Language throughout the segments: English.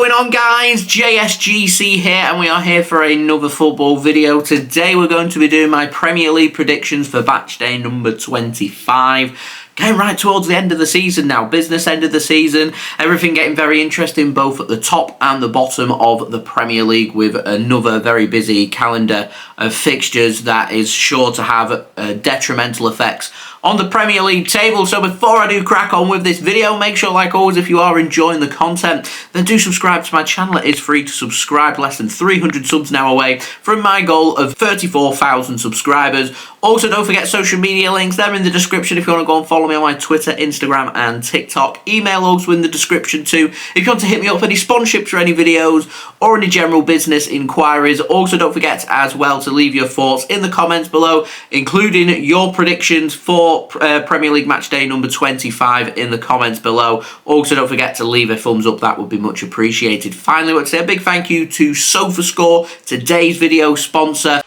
going on, guys? JSGC here, and we are here for another football video. Today we're going to be doing my Premier League predictions for match day number 25. Getting right towards the end of the season now, business end of the season, everything getting very interesting both at the top and the bottom of the Premier League, with another very busy calendar of fixtures that is sure to have detrimental effects on the Premier League table. So before I do crack on with this video, make sure, like always, if you are enjoying the content, then do subscribe to my channel. It is free to subscribe, less than 300 subs now away from my goal of 34,000 subscribers. Also, don't forget social media links, they're in the description if you want to go and follow me on my Twitter, Instagram and TikTok. Email also in the description too if you want to hit me up for any sponsorships for any videos or any general business inquiries. Also, don't forget as well to leave your thoughts in the comments below, including your predictions for Premier League match day number 25 in the comments below. Also, don't forget to leave a thumbs up, that would be much appreciated. Finally, I want to say a big thank you to SofaScore, today's video sponsor.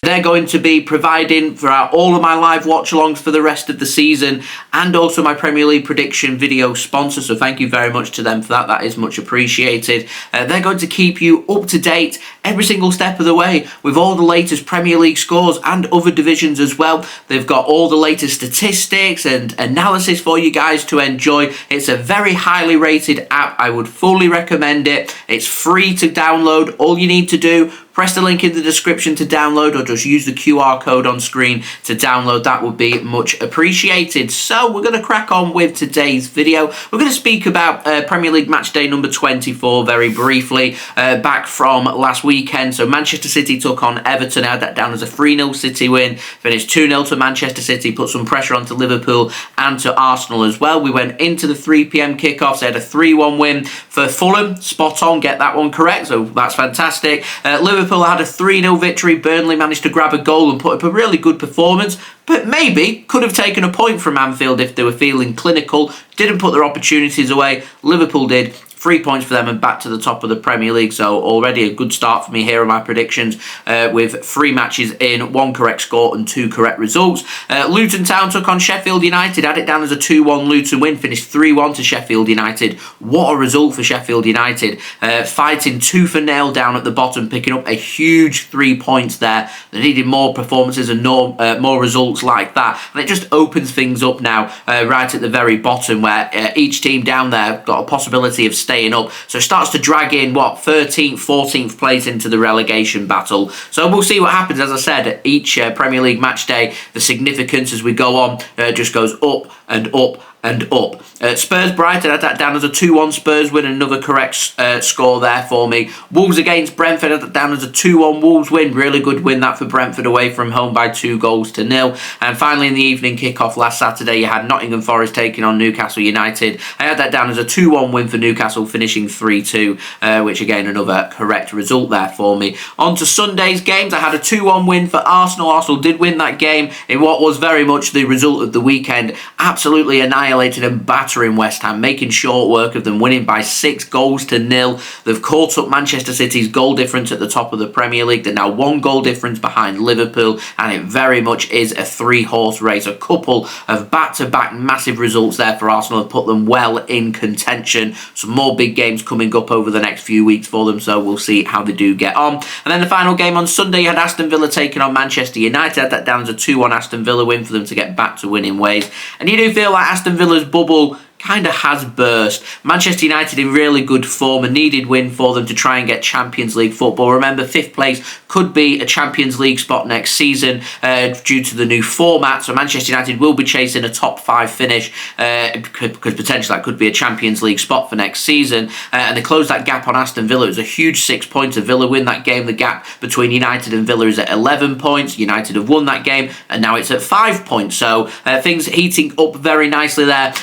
They're going to be providing for all of my live watch-alongs for the rest of the season, and also my Premier League prediction video sponsor, so thank you very much to them for that. That is much appreciated. They're going to keep you up to date every single step of the way with all the latest Premier League scores and other divisions as well. They've got all the latest statistics and analysis for you guys to enjoy. It's a very highly rated app. I would fully recommend it. It's free to download. All you need to do, press the link in the description to download, or just use the QR code on screen to download. That would be much appreciated. So we're going to crack on with today's video. We're going to speak about Premier League match day number 24 very briefly. Back from last weekend, so Manchester City took on Everton. I had that down as a 3-0 City win. Finished 2-0 to Manchester City, put some pressure onto Liverpool and to Arsenal as well. We went into the 3 PM kickoffs. They had a 3-1 win for Fulham. Spot on, get that one correct, so that's fantastic. Liverpool had a 3-0 victory. Burnley managed to grab a goal and put up a really good performance, but maybe could have taken a point from Anfield if they were feeling clinical. Didn't put their opportunities away. Liverpool did. 3 points for them and back to the top of the Premier League. So already a good start for me here on my predictions, with 3 matches in, 1 correct score and 2 correct results. Luton Town took on Sheffield United, had it down as a 2-1 Luton win, finished 3-1 to Sheffield United. What a result for Sheffield United, fighting tooth and nail down at the bottom, picking up a huge 3 points there. They needed more performances and more results like that, and it just opens things up now, right at the very bottom, where each team down there got a possibility of staying up, so it starts to drag in 13th, 14th place into the relegation battle. So we'll see what happens. As I said, each Premier League match day, the significance as we go on just goes up and up and up. Spurs Brighton, had that down as a 2-1 Spurs win, another correct score there for me. Wolves against Brentford, had that down as a 2-1 Wolves win, really good win that for Brentford away from home by 2-0. And finally in the evening kickoff last Saturday, you had Nottingham Forest taking on Newcastle United. I had that down as a 2-1 win for Newcastle, finishing 3-2, which again another correct result there for me. On to Sunday's games, I had a 2-1 win for Arsenal. Arsenal did win that game in what was very much the result of the weekend. Absolutely annihilated and battering West Ham, making short work of them, winning by 6-0. They've caught up Manchester City's goal difference at the top of the Premier League. They're now 1 goal difference behind Liverpool, and it very much is a 3-horse race. A couple of back-to-back massive results there for Arsenal have put them well in contention. Some more big games coming up over the next few weeks for them, so we'll see how they do get on. And then the final game on Sunday, you had Aston Villa taking on Manchester United. Had that down as a 2-1 Aston Villa win for them to get back to winning ways. And you do feel like Aston Villa's bubble kind of has burst. Manchester United in really good form, a needed win for them to try and get Champions League football. Remember, 5th place could be a Champions League spot next season due to the new format, so Manchester United will be chasing a top 5 finish, because potentially that could be a Champions League spot for next season, and they closed that gap on Aston Villa. It was a huge 6 points. Villa win that game. The gap between United and Villa is at 11 points. United have won that game and now it's at 5 points, so things heating up very nicely there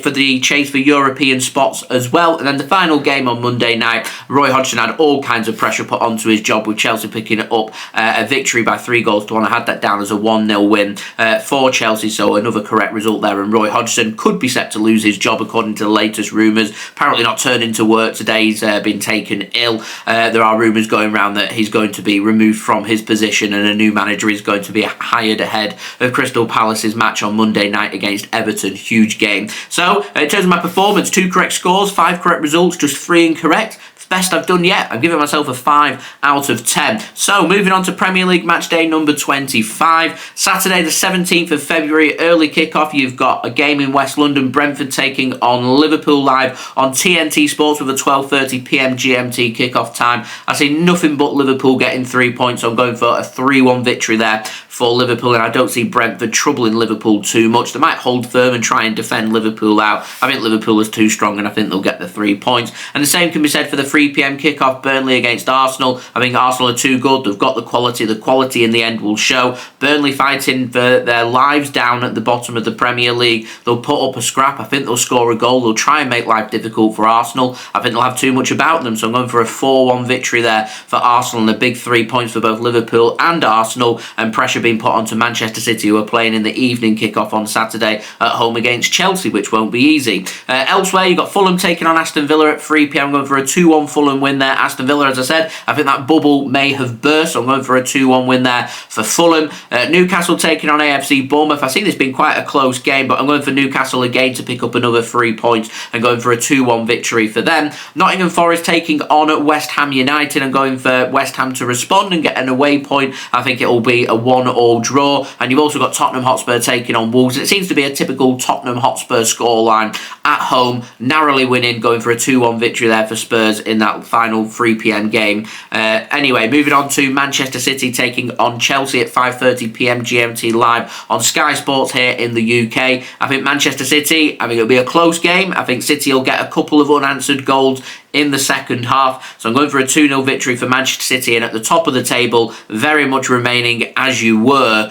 for the the chase for European spots as well. And then the final game on Monday night, Roy Hodgson had all kinds of pressure put onto his job with Chelsea picking up a victory by 3-1. I had that down as a 1-0 win for Chelsea, so another correct result there. And Roy Hodgson could be set to lose his job according to the latest rumours. Apparently not turning to work today. He's been taken ill. There are rumours going around that he's going to be removed from his position and a new manager is going to be hired ahead of Crystal Palace's match on Monday night against Everton. Huge game. So, in terms of my performance, 2 correct scores, 5 correct results, just 3 incorrect. Best I've done yet. I'm giving myself a 5 out of 10. So, moving on to Premier League match day number 25. Saturday the 17th of February, early kickoff. You've got a game in West London, Brentford taking on Liverpool live on TNT Sports with a 12:30pm GMT kickoff time. I see nothing but Liverpool getting 3 points. I'm going for a 3-1 victory there for Liverpool, and I don't see Brentford troubling Liverpool too much. They might hold firm and try and defend Liverpool out. I think Liverpool is too strong, and I think they'll get the 3 points. And the same can be said for the 3pm kickoff, Burnley against Arsenal. I think Arsenal are too good. They've got the quality. The quality in the end will show. Burnley fighting for their lives down at the bottom of the Premier League. They'll put up a scrap. I think they'll score a goal. They'll try and make life difficult for Arsenal. I think they'll have too much about them, so I'm going for a 4-1 victory there for Arsenal, and a big 3 points for both Liverpool and Arsenal, and pressure being put onto Manchester City, who are playing in the evening kickoff on Saturday at home against Chelsea, which won't be easy. Elsewhere, you've got Fulham taking on Aston Villa at 3pm. I'm going for a 2-1 Fulham win there. Aston Villa, as I said, I think that bubble may have burst, so I'm going for a 2-1 win there for Fulham. Newcastle taking on AFC Bournemouth. I see this being quite a close game, but I'm going for Newcastle again to pick up another 3 points and going for a 2-1 victory for them. Nottingham Forest taking on West Ham United. I'm going for West Ham to respond and get an away point. I think it will be a 1-1 draw. And you've also got Tottenham Hotspur taking on Wolves. It seems to be a typical Tottenham Hotspur scoreline at home, narrowly winning, going for a 2-1 victory there for Spurs in that final 3pm game. Anyway, moving on to Manchester City taking on Chelsea at 5:30pm GMT live on Sky Sports here in the UK. I think Manchester City, I think it'll be a close game. I think City will get a couple of unanswered goals in the second half. So I'm going for a 2-0 victory for Manchester City, and at the top of the table, very much remaining as you were.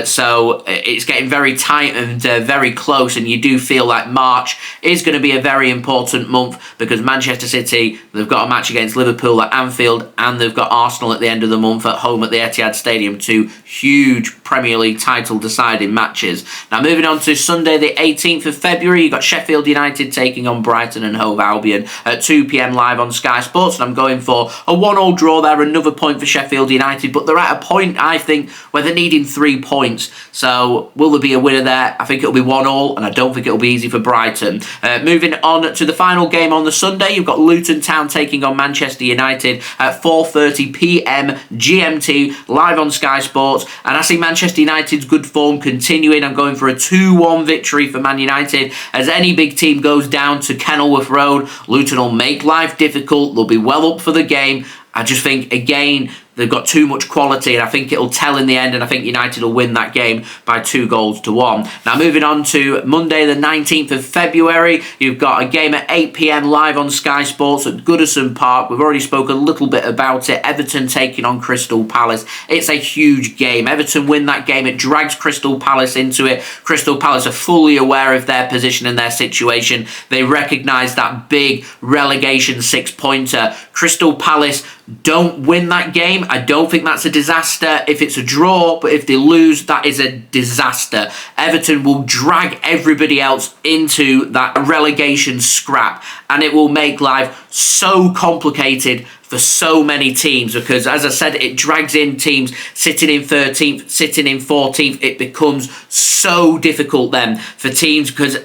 So it's getting very tight and very close, and you do feel like March is going to be a very important month because Manchester City, they've got a match against Liverpool at Anfield, and they've got Arsenal at the end of the month at home at the Etihad Stadium. 2 huge Premier League title deciding matches. Now moving on to Sunday the 18th of February, you've got Sheffield United taking on Brighton and Hove Albion at 2pm live on Sky Sports, and I'm going for a 1-1 draw there, another point for Sheffield United, but they're at a point, I think, where they're needing 3 points. So will there be a winner there? I think it'll be 1-1, and I don't think it'll be easy for Brighton. Moving on to the final game on the Sunday, you've got Luton Town taking on Manchester United at 4:30pm GMT live on Sky Sports, and I see Manchester United's good form continuing. I'm going for a 2-1 victory for Man United. As any big team goes down to Kenilworth Road, Luton will make life difficult. They'll be well up for the game. I just think, again, they've got too much quality, and I think it'll tell in the end, and I think United will win that game by 2-1. Now, moving on to Monday, the 19th of February, you've got a game at 8pm live on Sky Sports at Goodison Park. We've already spoke a little bit about it. Everton taking on Crystal Palace. It's a huge game. Everton win that game. It drags Crystal Palace into it. Crystal Palace are fully aware of their position and their situation. They recognise that big relegation 6-pointer. Crystal Palace don't win that game. I don't think that's a disaster if it's a draw, but if they lose, that is a disaster. Everton will drag everybody else into that relegation scrap, and it will make life so complicated for so many teams because, as I said, it drags in teams sitting in 13th, sitting in 14th. It becomes so difficult then for teams because,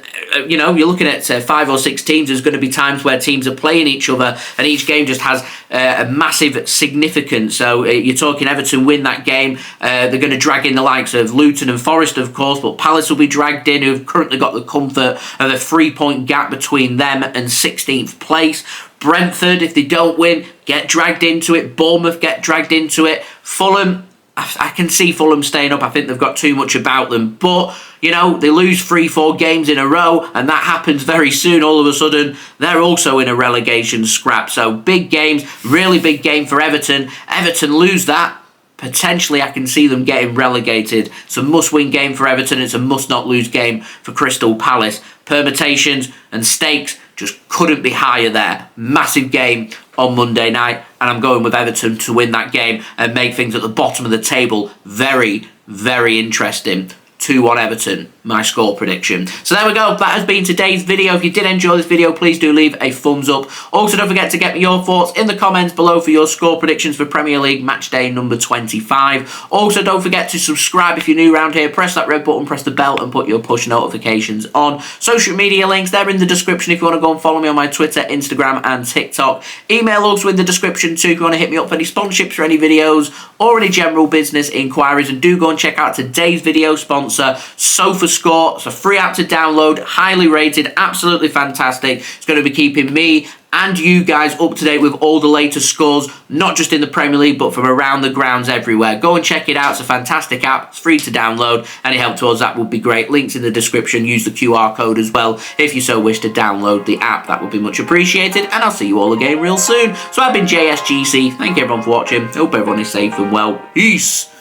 you're looking at 5 or 6 teams. There's going to be times where teams are playing each other and each game just has a massive significance. So you're talking Everton win that game. They're going to drag in the likes of Luton and Forest, of course, but Palace will be dragged in, who've currently got the comfort of a 3-point gap between them and 16th place. Brentford, if they don't win, get dragged into it. Bournemouth get dragged into it. Fulham, I can see Fulham staying up. I think they've got too much about them. But, they lose 3-4 games in a row, and that happens very soon. All of a sudden, they're also in a relegation scrap. So, big games, really big game for Everton. Everton lose that. potentially I can see them getting relegated. It's a must-win game for Everton. It's a must-not-lose game for Crystal Palace. Permutations and stakes just couldn't be higher there. Massive game on Monday night, and I'm going with Everton to win that game and make things at the bottom of the table very, very interesting. 2-1 Everton, my score prediction. So there we go. That has been today's video. If you did enjoy this video, please do leave a thumbs up. Also, don't forget to get me your thoughts in the comments below for your score predictions for Premier League match day number 25. Also, don't forget to subscribe if you're new around here. Press that red button, press the bell, and put your push notifications on. Social media links, they're in the description if you want to go and follow me on my Twitter, Instagram, and TikTok. Email also in the description too if you want to hit me up for any sponsorships for any videos or any general business inquiries. And do go and check out today's video sponsor, SofaScore. It's a free app to download, highly rated, absolutely fantastic. It's going to be keeping me and you guys up to date with all the latest scores, not just in the Premier League, but from around the grounds everywhere. Go and check it out. It's a fantastic app. It's free to download. Any help towards that would be great. Links in the description. Use the QR code as well if you so wish to download the app. That would be much appreciated. And I'll see you all again real soon. So I've been JSGC. Thank you everyone for watching. Hope everyone is safe and well. Peace.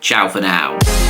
Ciao for now.